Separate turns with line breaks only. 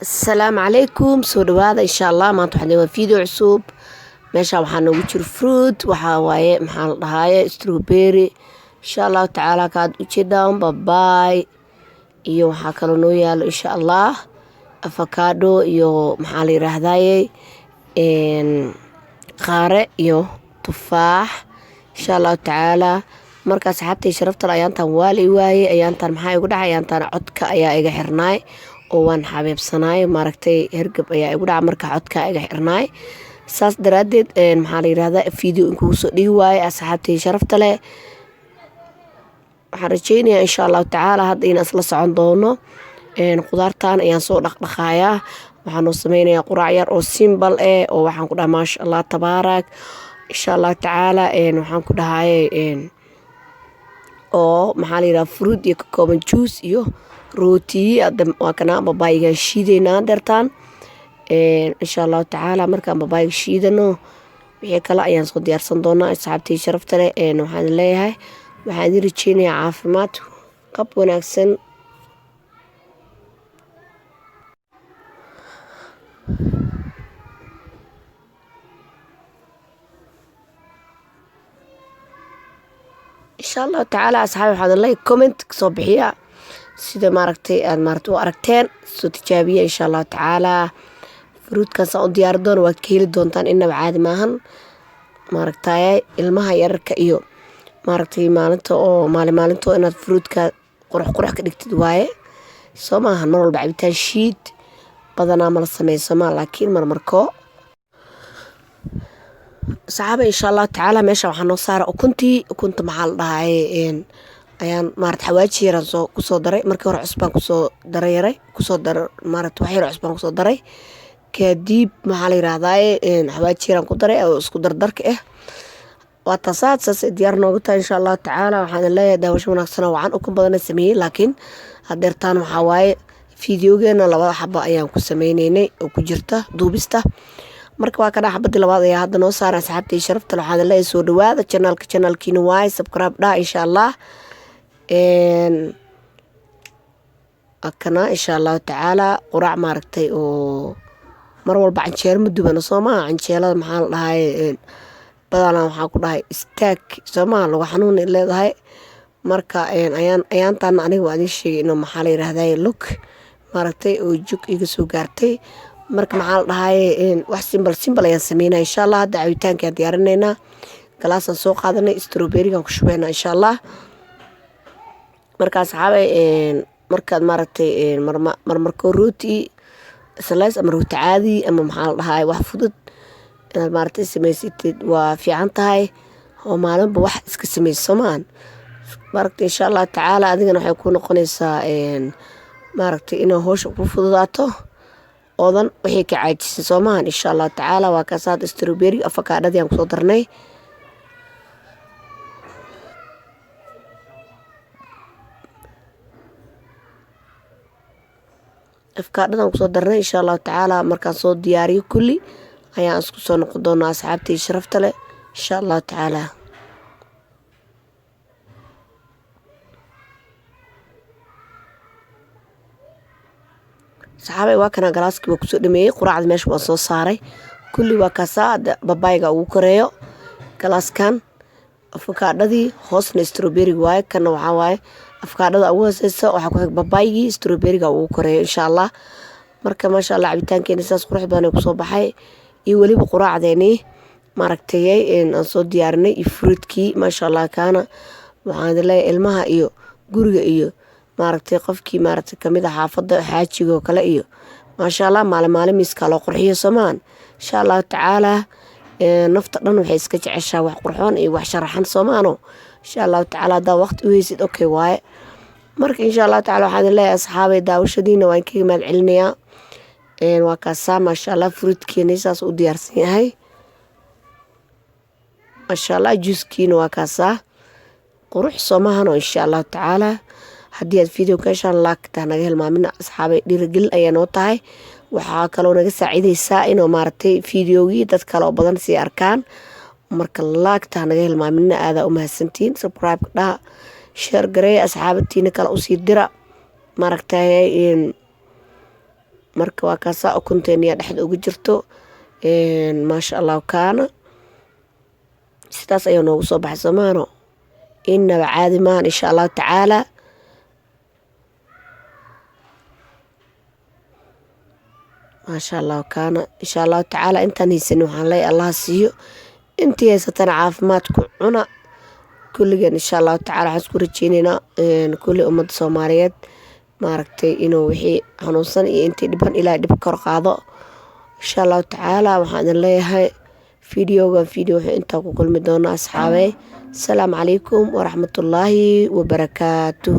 السلام عليكم soo dhawaada insha Allah maanta waxaan waa video cusub meesha waxaa noogu jiro fruit waxaa waaye maxaa la dhahaye strawberry insha Allah taala kaad u jeedaan babaay iyo waxaa kale noo yaalo insha Allah avocado iyo maxaa la yiraahdaye qaare iyo tufaax insha Allah taala marka saxaabtay sharafta ayaantan waali waaye ayaantan maxaa igu dhacay ayaantan codka ayaa iga xirnaay oo waan xabeebsanaay maaragtay hergab ayaa igu dhaca marka codka iga xirnaay saas daraadeed maxaa la yiraahdaa video in kugu soo dhigi waaye asxaabtay sharafta leh waxaan rajeynayaa insha Allah taala hadda in asla socon doono qudaartan ayaan soo dhaqdhaqaayaa waxaan u sameynayaa quraac yar oo simple oo waxaan ku dhahaa maasha Allah tabaarak insha Allah taala waxaan ku dhahaye oo maxaa la yiraahdaa fruit iyo ka kooban juice iyo rooti waa kana babaayga shiidayna dartaan insha Allah taala markaan babaayga shiidano wixii kale ayaan soo diyaarsan doonaa asxaabtay sharafta leh waxaan leeyahay waxaan idin rajeynayaa caafimaad qab wanaagsan insha Allah taala asxaab waxaan leeyahay comment soo bixiya sida maaragtay aad maaragtay u aragteen soo tijaabiya insha Allah taala fruitkan soo diyaar doon waa ka heli doontaan inaba caadi maahan maaragtay ilmaha yararka iyo maaragtay maalinta inaad fruitka qurux ka dhigtid waaye soo maahan mar walba cabitaan shiid badanaa ma la sameeyo ma laakiin marmarko saxaaba insha Allah taala meesha waxaan noo saaray ukunta maxaa la dhahaye ayaan maaragtay xawaaji yar soo ku soo daray markii hore cusbaan ku soo daray maaragtay wax yar cusbaan ku soo daray kadib maxaa la yiraahdaa xawaaji yar ku daray oo isku dardarka waa tasaad saas diyaar noogu tahay insha Allah taala waxaan leeyahay daawasho wanaagsan waxaan ukun badan sameeyay laakiin hadeertaan waxa waaye fiidiyogeena labada xabo ayaan ku sameynaynay oo ku jirta duubista marka waa kana xabadii labaad ayaa hadda noo saaran asxaabtay sharafta waxaan leeyahay soo dhawaada channelkiina waaye subscribe dha insha Allah akana insha Allah taala quraac maaragtay oo mar walba canjeero ma dubano Soomaa canjeelada maxaa la dhahaye badanaa waxaa ku dhahay istaag Soomaa lagu xanuun leedahay marka ayaantan aniga waa idin sheegay inuu maxaa la yiraahdaa look maaragtay oo jug iga soo gaartay marka maxaa la dhahaye wax simple ayaan sameynaa insha Allah hadda cabitaanka diyaarinayna galaasan soo qaadanay strawberry-gan ku shubaynaa insha Allah markaas saxaabay markaad maaragtay marmarko rooti slice ama rooti caadi ama maxaa la dhahaye wax fudud inaad maaragtay samaysatid waa fiican tahay oo maalinba wax iska samayso maan maaragtay insha Allah taala adigana waxay ku noqonaysaa maaragtay inay hawsha ku fududaato oodan wixii ka caajisay Soomaan insha Allah taala waa ka saad strawberry avocado aan ku soo darnay afkaadhadan ku soo darnay insha Allah taala markaan soo diyaariyo kulli ayaan isku soo noqon doonaa asxaabtay sharafta leh insha Allah taala saxaabay waa kana galaaskii waa ku soo dhameeyay quraacda meesha waa soo saaray kulli waa ka saad babaayga ugu koreeyo galaaskan avocadadii hoosna strawberry waaye kana waxa waaye avocadada ugu hooseysa waxa ku xig babaaygi strawberry-ga ugu koreeyo insha Allah marka maasha Allah cabitaankeena saas qurux badan ku soo baxay iyo waliba quraacdeeni maaragtay aan soo diyaarinay iyo fruitkii maasha Allah kana waxaan leeyahay ilmaha iyo guriga iyo maaragtay qofkii maaragtay kamid ah xaafada xaajiga kale iyo maasha Allah maalin miiska loo qurxiyo Soomaan insha Allah taala nafta dhan waxay iska jeceshaa wax qurxoon iyo wax sharaxan Soomaano insha Allah taala da waqti u haysid okay waaye marka insha Allah taala waxaan leeyahay asxaabay daawashadiina waan kaga mahad celinayaa waa ka maasha Allah fruitkiina saas u diyaarsan yahay maasha Allah juicekiina waa ka qurux Soomaano insha Allah taala haddii aad video ka heshaan laagta naga hilmaamina asxaabay dhiirigelin ayaa noo tahay waxaa kaloo naga saacidaysaa inuu maaragtay videogii dad kale oo badan sii arkaan marka laagta naga hilmaamina aada u mahadsantiin subscribe dha share gareey asxaabtiina kale u sii dira maaragtay marka waa kaasaa ukunteeniya dhexda ugu jirto maasha allah kaana sidaas ayaa noogu soo baxay soomaano inaba caadi maahan insha allahu tacaala. maasha allah kaana insha allahu tacaala intaan haysanin waxaan leeyahay allah siiyo, intii haysatana caafimaadku cuna kulligeen insha allahu tacaala. waxaan isku rajeyneynaa kulli ummadda soomaaliyeed maaragtay inuu wixii xanuunsan iyo intii dhiban ilaahay dhib kor qaado insha allahu tacaala. waxaan idin leeyahay fideogan wuxuu intaa ku kulmi doonaa asxaabey. asalaamu calaykum waraxmatullaahi wabarakaatuh.